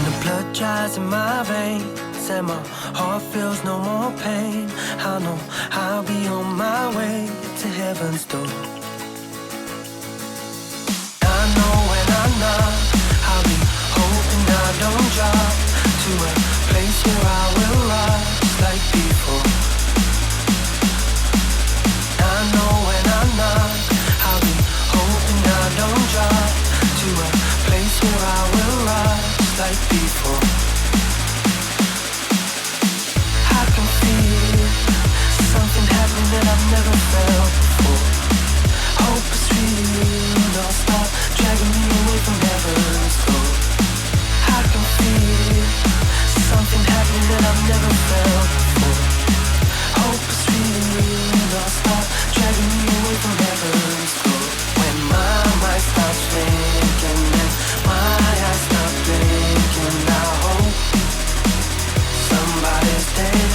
the blood dries in my veins and my heart feels no more pain, I know I'll be on my way to heaven's door. I know when I knock, I'll be hoping I don't drop to a place where I will rise like before. I know when I knock, I'll be hoping I don't drop to a place where I will rise like before. I can feel something happening that I've never felt before. Hope is real, don't stop dragging me away from heaven's door. I can feel something happening that I've never felt before. Hope is real, don't stop dragging me away from heaven's door. When my mind stops thinking and my eyes stop blinking, I hope somebody's dead.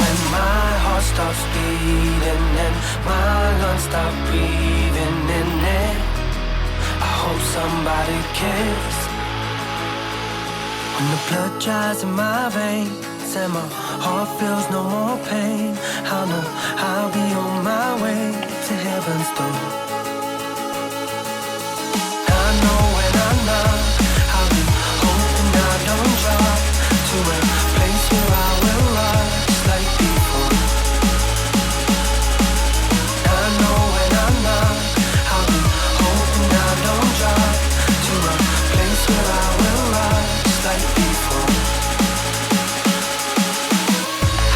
When my heart stops beating and my lungs stop breathing in it, I hope somebody cares. When the blood dries in my veins and my heart feels no more pain, I know I'll be on my way to heaven's door. I know when I knock, I'll be hoping I don't drop to a place where I will rise like before. I know when I knock, I'll be hoping I don't drop to a place where I will rise like before.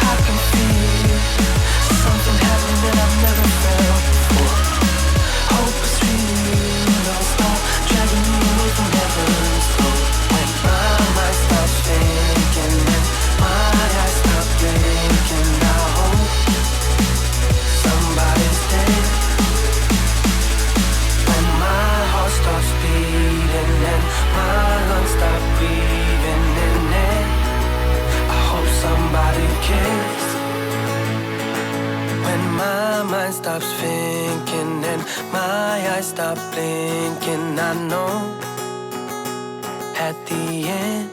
I can feel something happening that I've never felt before. Hope is real, don't stop dragging me away from heaven's door. When my mind stops thinking and my eyes stop blinking, I hope somebody's dead. When my heart stops beating and my lungs stop breathing in it, I hope somebody cares. When my mind stops thinking and my eyes stop blinking, I know at the end